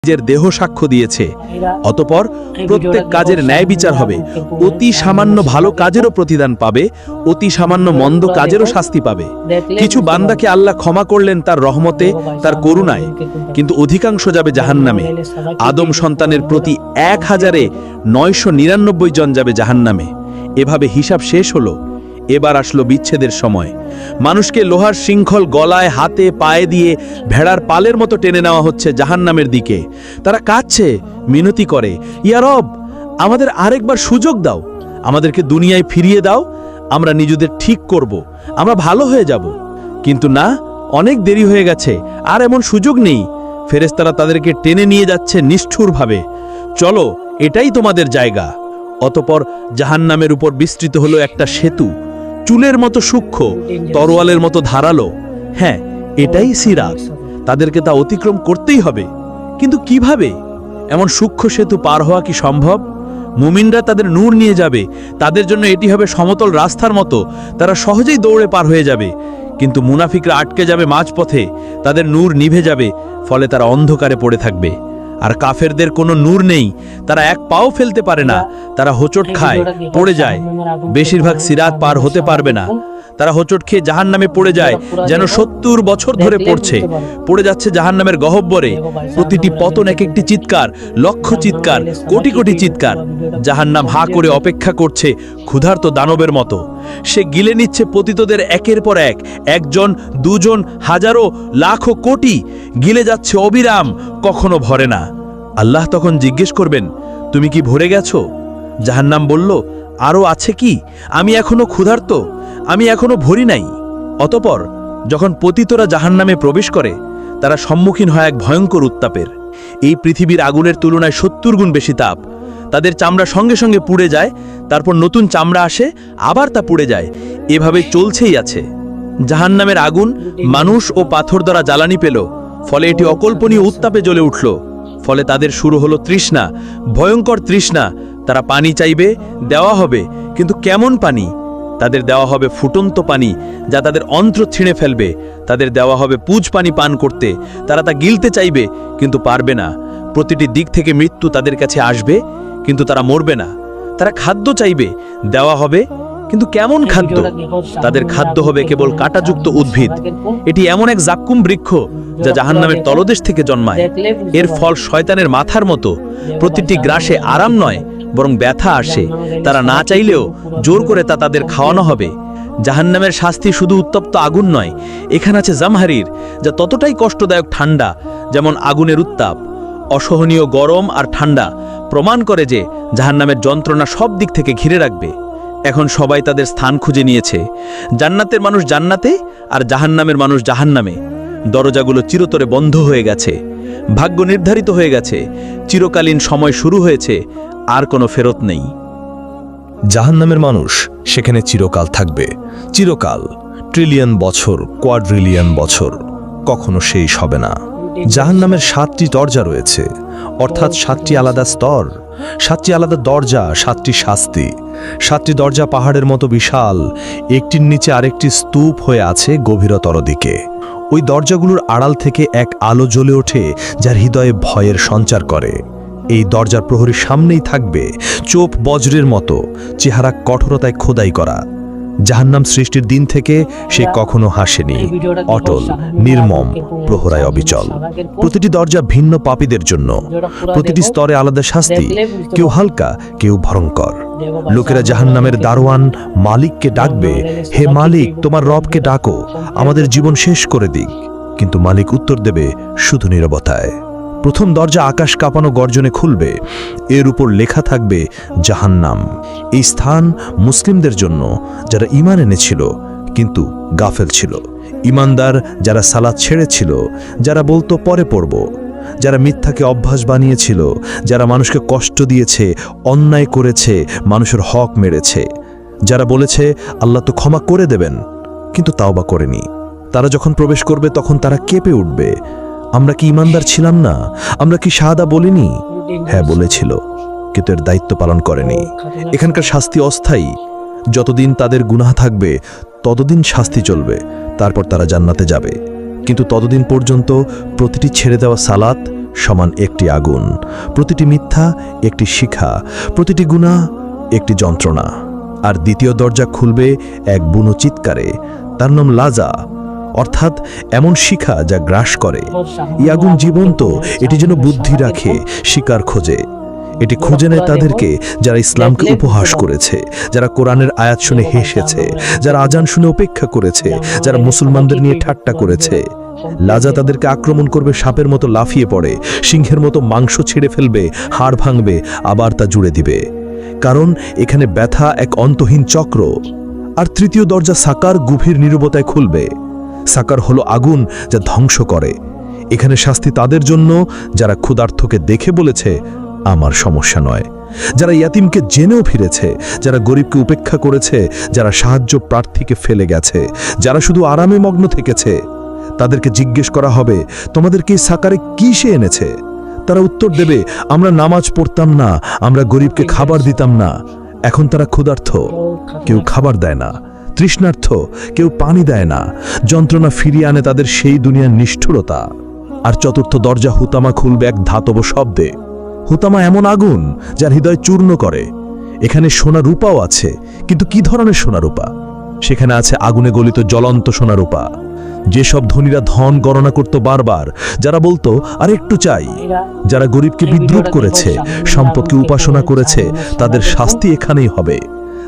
নিজের দেহ সাক্ষ্য দিয়েছে। অতঃপর প্রত্যেক কাজের ন্যায় বিচার হবে। অতি সামান্য ভালো কাজেরও প্রতিদান পাবে, অতি সামান্য মন্দ কাজেরও শাস্তি পাবে। কিছু বান্দাকে আল্লাহ ক্ষমা করলেন তার রহমতে, তার করুণায়, কিন্তু অধিকাংশ যাবে জাহান্নামে। আদম সন্তানের প্রতি ১,৯৯৯ জন যাবে জাহান্নামে। এভাবে হিসাব শেষ হলো। এবার আসলো বিচ্ছেদের সময়। মানুষকে লোহার শৃঙ্খল গলায়, হাতে, পায়ে দিয়ে ভেড়ার পালের মতো টেনে নেওয়া হচ্ছে জাহান্নামের দিকে। তারা কাঁদছে, মিনতি করে, ইয়া রব, আমাদের আরেকবার সুযোগ দাও, আমাদেরকে দুনিয়ায় ফিরিয়ে দাও, আমরা নিজেদের ঠিক করব, আমরা ভালো হয়ে যাব। কিন্তু না, অনেক দেরি হয়ে গেছে, আর এমন সুযোগ নেই। ফেরেশতারা তাদেরকে টেনে নিয়ে যাচ্ছে নিষ্ঠুরভাবে। চলো, এটাই তোমাদের জায়গা। অতঃপর জাহান্নামের উপর বিস্তৃত হলো একটা সেতু, চুলের মতো সূক্ষ্ম, তরোয়ালের মতো ধারালো। হ্যাঁ, এটাই সিরাত। তাদেরকে তা অতিক্রম করতেই হবে। কিন্তু কিভাবে? এমন সূক্ষ্ম সেতু পার হওয়া কি সম্ভব? মুমিনরা তাদের নূর নিয়ে যাবে, তাদের জন্য এটি হবে সমতল রাস্তার মতো, তারা সহজেই দৌড়ে পার হয়ে যাবে। কিন্তু মুনাফিকরা আটকে যাবে মাঝপথে, তাদের নূর নিভে যাবে, ফলে তারা অন্ধকারে পড়ে থাকবে। আর কাফেরদের কোনো নূর নেই, তারা এক পাও ফেলতে পারে না, তারা হোঁচট খায়, পড়ে যায়। বেশিরভাগ সিরাত পার হতে পারবে না। তারা হোঁচট খেয়ে জাহান্নামে পড়ে যায়, যেন ৭০ বছর ধরে পড়ে যাচ্ছে জাহান্নামের গহ্বরে। প্রতিটি পতন এক একটি চিৎকার, লক্ষ চিৎকার, কোটি কোটি চিৎকার। জাহান্নাম হা করে অপেক্ষা করছে ক্ষুধার্ত দানবের মতো। সে গিলে নিচ্ছে পতিতদের একের পর এক, একজন, দুজন, হাজারো, লাখো, কোটি, গিলে যাচ্ছে অবিরাম, কখনো ভরে না। আল্লাহ তখন জিজ্ঞেস করবেন, তুমি কি ভরে গেছো? জাহান্নাম বলল, আরও আছে কি? আমি এখনো ক্ষুধার্ত, আমি এখনো ভরি নাই। অতঃপর যখন পতিতরা জাহান্নামে প্রবেশ করে, তারা সম্মুখীন হয় এক ভয়ঙ্কর উত্তাপের। এই পৃথিবীর আগুনের তুলনায় ৭০ গুণ বেশি তাপ। তাদের চামড়া সঙ্গে সঙ্গে পুড়ে যায়, তারপর নতুন চামড়া আসে, আবার তা পুড়ে যায়। এভাবে চলছেই আছে। জাহান্নামের আগুন মানুষ ও পাথর দ্বারা জ্বালানি পেল, ফলে এটি অকল্পনীয় উত্তাপে জ্বলে উঠল। ফলে তাদের শুরু হলো তৃষ্ণা, ভয়ঙ্কর তৃষ্ণা। তারা পানি চাইবে, দেওয়া হবে, কিন্তু কেমন পানি? তাদের দেওয়া হবে ফুটন্ত পানি, যা তাদের অন্ত্র ছিঁড়ে ফেলবে। তাদের দেওয়া হবে পুজ পানি পান করতে। তারা তা গিলতে চাইবে, কিন্তু পারবে না। প্রতিটি দিক থেকে মৃত্যু তাদের কাছে আসবে, কিন্তু তারা মরবে না। তারা খাদ্য চাইবে, দেওয়া হবে, কিন্তু কেমন খাদ্য? তাদের খাদ্য হবে কেবল কাঁটাযুক্ত উদ্ভিদ। এটি এমন এক জাক্কুম বৃক্ষ, যা জাহান্নামের তলদেশ থেকে জন্মায়। এর ফল শয়তানের মাথার মতো। প্রতিটি গ্রাসে আরাম নয়, বরং ব্যথা আসে। তারা না চাইলেও জোর করে তা তাদের খাওয়ানো হবে। জাহান্নামের শাস্তি শুধু উত্তপ্ত আগুন নয়, এখানে আছে জামহারির, যা ততটাই কষ্টদায়ক ঠান্ডা যেমন আগুনের উত্তাপ। অসহনীয় গরম আর ঠান্ডা প্রমাণ করে যে জাহান্নামের যন্ত্রণা সব দিক থেকে ঘিরে রাখবে। এখন সবাই তাদের স্থান খুঁজে নিয়েছে। জান্নাতের মানুষ জান্নাতে, আর জাহান্নামের মানুষ জাহান্নামে। দরজাগুলো চিরতরে বন্ধ হয়ে গেছে, ভাগ্য নির্ধারিত হয়ে গেছে, চিরকালীন সময় শুরু হয়েছে, আর কোনো ফেরত নেই। জাহান্নামের মানুষ সেখানে চিরকাল থাকবে। চিরকাল, ট্রিলিয়ন বছর, কোয়াড্রিলিয়ন বছর, কখনো শেষ হবে না। জাহান্নামের ৭টি দরজা রয়েছে, অর্থাৎ ৭টি আলাদা স্তর, ৭টি আলাদা দরজা, ৭টি শাস্তি। ৭টি দরজা পাহাড়ের মতো বিশাল, একটির নিচে আরেকটি স্তূপ হয়ে আছে গভীরতর দিকে। ওই দরজাগুলোর আড়াল থেকে এক আলো জ্বলে ওঠে, যার হৃদয়ে ভয়ের সঞ্চার করে। এই দরজার প্রহরীর সামনেই থাকবে চোপ বজ্রের মতো, চেহারা কঠোরতায় খোদাই করা। জাহান্নাম সৃষ্টির দিন থেকে সে কখনো হাসেনি, অটল, নির্মম, প্রহরায় অবিচল। প্রতিটি দরজা ভিন্ন পাপীদের জন্য, প্রতিটি স্তরে আলাদা শাস্তি, কেউ হালকা, কেউ ভয়ঙ্কর। লোকেরা জাহান্নামের দারোয়ান মালিককে ডাকবে, হে মালিক, তোমার রবকে ডাকো, আমাদের জীবন শেষ করে দিক। কিন্তু মালিক উত্তর দেবে শুধু নীরবতায়। প্রথম দরজা আকাশ কাঁপানো গর্জনে খুলবে, এর উপর লেখা থাকবে জাহান্নাম। এই স্থান মুসলিমদের জন্য, যারা ঈমান এনেছিল কিন্তু গাফেল ছিল, ঈমানদার যারা সালাত ছেড়েছিল, যারা বলতো পরে পড়ব, যারা মিথ্যাকে অভ্যাস বানিয়েছিল, যারা মানুষকে কষ্ট দিয়েছে, অন্যায় করেছে, মানুষের হক মেরেছে, যারা বলেছে আল্লাহ তো ক্ষমা করে দেবেন, কিন্তু তাওবা করেনি। তারা যখন প্রবেশ করবে তখন তারা কেঁপে উঠবে, আমরা কি ঈমানদার ছিলাম না? আমরা কি শাহাদা বলিনি? হ্যাঁ বলেছিল, কিন্তু এর দায়িত্ব পালন করেনি। এখানকার শাস্তি অস্থায়ী। যতদিন তাদের গুনাহ থাকবে ততদিন শাস্তি চলবে, তারপর তারা জান্নাতে যাবে। কিন্তু ততদিন পর্যন্ত প্রতিটি ছেড়ে দেওয়া সালাত, সমান একটি আগুন, প্রতিটি মিথ্যা একটি শিখা, প্রতিটি গুনাহ একটি যন্ত্রণা। আর দ্বিতীয় দরজা খুলবে এক বুনো চিৎকারে, তার নাম লাজা, অর্থাৎ এমন শিখা যা গ্রাস করে। এই আগুন জীবন্ত, এটি যেন বুদ্ধি রাখে, শিকার খোঁজে। এটি খুঁজে নেয় তাদেরকে যারা ইসলামকে উপহাস করেছে, যারা কোরআনের আয়াত শুনে হেসেছে, যারা আজান শুনে উপেক্ষা করেছে, যারা মুসলমানদের নিয়ে ঠাট্টা করেছে। লাজা তাদেরকে আক্রমণ করবে, সাপের মতো লাফিয়ে পড়ে, সিংহের মতো মাংস ছিঁড়ে ফেলবে, হাড় ভাঙবে, আবার তা জুড়ে দিবে। কারণ এখানে ব্যথা এক অন্তহীন চক্র। আর তৃতীয় দরজা সাকার গভীর নীরবতায় খুলবে। সাকার হলো আগুন যা ধ্বংস করে। এখানে শাস্তি তাদের জন্য যারা ক্ষুধার্তকে দেখে বলেছে আমার সমস্যা নয়, যারা ইয়াতিমকে জেনেও ফিরেছে, যারা গরিবকে উপেক্ষা করেছে, যারা সাহায্য প্রার্থীকে ফেলে গেছে, যারা শুধু আরামে মগ্ন থেকেছে। তাদেরকে জিজ্ঞেস করা হবে, তোমাদেরকে এই সাকারে কি সে এনেছে? তারা উত্তর দেবে, আমরা নামাজ পড়তাম না, আমরা গরিবকে খাবার দিতাম না। এখন তারা ক্ষুধার্ত, কেউ খাবার দেয় না, তৃষ্ণার্থ, কেউ পানি দেয় না। যন্ত্রণা ফিরিয়ে আনে তাদের সেই দুনিয়ার নিষ্ঠুরতা। আর চতুর্থ দরজা হুতামা খুলবে এক ধাতব শব্দে। হুতামা এমন আগুন যার হৃদয় চূর্ণ করে। এখানে সোনা রূপাও আছে, কিন্তু কি ধরনের সোনা রূপা? সেখানে আছে আগুনে গলিত জ্বলন্ত সোনা রূপা। যেসব ধনীরা ধন গণনা করত বারবার, যারা বলতো আর একটু চাই, যারা গরিবকে বিদ্রুপ করেছে, সম্পদকে উপাসনা করেছে, তাদের শাস্তি এখানেই হবে।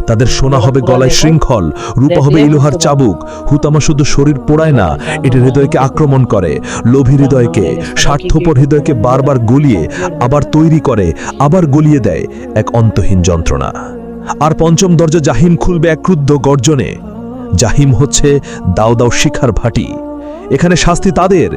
তাদের সোনা হবে গলায় শৃঙ্খল, রূপা হবে ইলোহার চাবুক। হুতামা শুধু শরীর পোড়ায় না, এটি হৃদয়কে আক্রমণ করে, লোভী হৃদয়কে, স্বার্থপর হৃদয়কে বারবার গলিয়ে আবার তৈরি করে, আবার গলিয়ে দেয় এক অন্তহীন যন্ত্রণা। আর পঞ্চম দরজা জাহিম খুলবে এক ক্রুদ্ধ গর্জনে। জাহিম হচ্ছে দাও দাও শিখার ভাটি। এখানে শাস্তি তাদের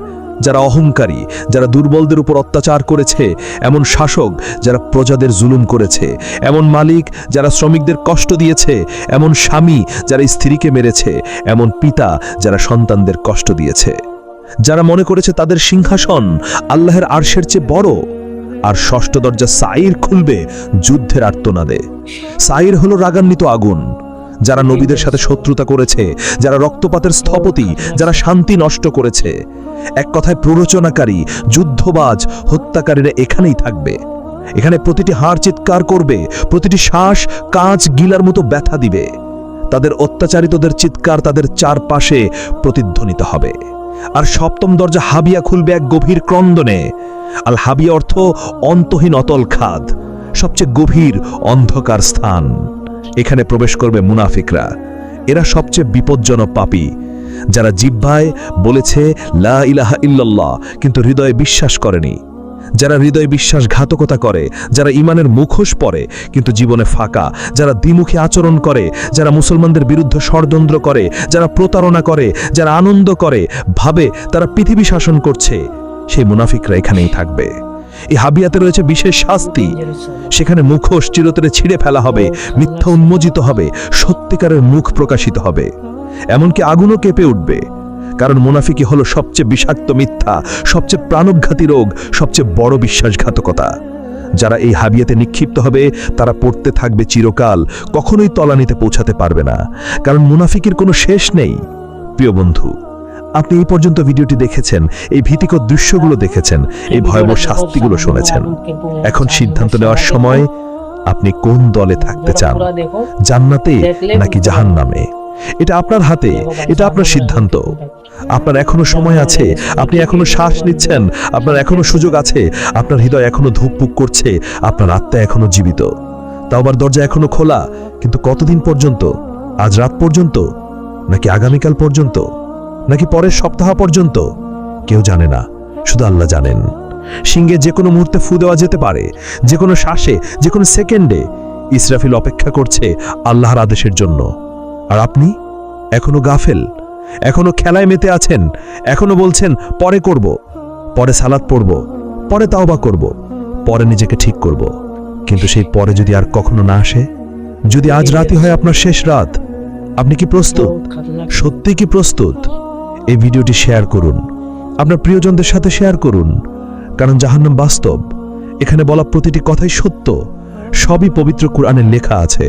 যারা অহংকারী, যারা দুর্বলদের উপর অত্যাচার করেছে, এমন শাসক যারা প্রজাদের জুলুম করেছে, এমন মালিক যারা শ্রমিকদের কষ্ট দিয়েছে, এমন স্বামী যারা স্ত্রীকে মেরেছে, এমন পিতা যারা সন্তানদের কষ্ট দিয়েছে, যারা মনে করেছে তাদের সিংহাসন আল্লাহর আরশের চেয়ে বড়। আর ষষ্ঠ দরজা সাইর খুলবে যুদ্ধের আর্তনাদে। সাইর হলো রাগান্বিত আগুন, যারা নবীদের সাথে শত্রুতা করেছে, যারা রক্তপাতের স্থপতি, যারা শান্তি নষ্ট করেছে। এক কথায় প্ররোচনাকারী, যুদ্ধবাজ, হত্যাকারীরা এখানেই থাকবে। এখানে প্রতিটি হাড় চিৎকার করবে, প্রতিটি শ্বাস কাঁচ গিলার মতো ব্যথা দিবে। তাদের অত্যাচারিতদের চিৎকার তাদের চারপাশে প্রতিধ্বনিত হবে। আর সপ্তম দরজা হাবিয়া খুলবে এক গভীর ক্রন্দনে। আল হাবিয়া অর্থ অন্তহীন অতল খাদ, সবচেয়ে গভীর অন্ধকার স্থান। এখানে প্রবেশ করবে মুনাফিকরা। এরা সবচেয়ে বিপজ্জনক পাপী, যারা জিহ্বায় বলেছে লা ইলাহা ইল্লাল্লাহ, কিন্তু হৃদয়ে বিশ্বাস করেনি। যারা হৃদয়ে বিশ্বাসঘাতকতা করে, যারা ইমানের মুখোশ পরে কিন্তু জীবনে ফাঁকা, যারা দ্বিমুখী আচরণ করে, যারা মুসলমানদের বিরুদ্ধে ষড়যন্ত্র করে, যারা প্রতারণা করে, যারা আনন্দ করে, ভাবে তারা পৃথিবী শাসন করছে, সেই মুনাফিকরা এখানেই থাকবে। এই হাবিয়াতে রয়েছে বিশেষ শাস্তি। সেখানে মুখোশ চিরতরে ছিঁড়ে ফেলা হবে, মিথ্যা উন্মোচিত হবে, সত্যিকারের মুখ প্রকাশিত হবে। এমনকি আগুনও কেঁপে উঠবে, কারণ মুনাফিকি হলো সবচেয়ে বিষাক্ত মিথ্যা, সবচেয়ে প্রাণঘাতী রোগ, সবচেয়ে বড় বিশ্বাসঘাতকতা। যারা এই হাবিয়াতে নিক্ষিপ্ত হবে তারা পড়তে থাকবে চিরকাল, কখনোই তলানিতে পৌঁছাতে পারবে না, কারণ মুনাফিকির কোনো শেষ নেই। প্রিয় বন্ধু, আপনি এই পর্যন্ত ভিডিওটি দেখেছেন, এই ভীতিকর দৃশ্যগুলো দেখেছেন, এই ভয়াবহ শাস্তিগুলো শুনেছেন। এখন সিদ্ধান্ত নেওয়ার সময়, আপনি কোন দলে থাকতে চান, জান্নাতে নাকি জাহান্নামে? এটা আপনার হাতে, এটা আপনার সিদ্ধান্ত। আপনার এখনো সময় আছে, আপনি এখনো শ্বাস নিচ্ছেন, আপনার এখনো সুযোগ আছে, আপনার হৃদয় এখনো ধুকপুক করছে, আপনার আত্মা এখনো জীবিত। তাওবার দরজা এখনো খোলা, কিন্তু কতদিন পর্যন্ত? আজ রাত পর্যন্ত, নাকি আগামীকাল পর্যন্ত, নাকি পরের সপ্তাহ পর্যন্ত? কেউ জানে না, শুধু আল্লাহ জানেন। সিংহে যে কোনো মুহূর্তে ফু দেওয়া যেতে পারে, যে কোনো শ্বাসে, যে কোনো সেকেন্ডে। ইসরাফিল অপেক্ষা করছে আল্লাহর আদেশের জন্য। আর আপনি এখনো গাফেল, এখনো খেলায় মেতে আছেন, এখনো বলছেন পরে করব, পরে সালাত পড়ব, পরে তাওবা করব, পরে নিজেকে ঠিক করব। কিন্তু সেই পরে যদি আর কখনো না আসে, যদি আজ রাতই হয় আপনার শেষ রাত, আপনি কি প্রস্তুত? সত্যি কি প্রস্তুত? এই ভিডিওটি শেয়ার করুন, আপনার প্রিয়জনদের সাথে শেয়ার করুন, কারণ জাহান্নাম বাস্তব। এখানে বলা প্রতিটি কথাই সত্য, সবই পবিত্র কুরআনে লেখা আছে।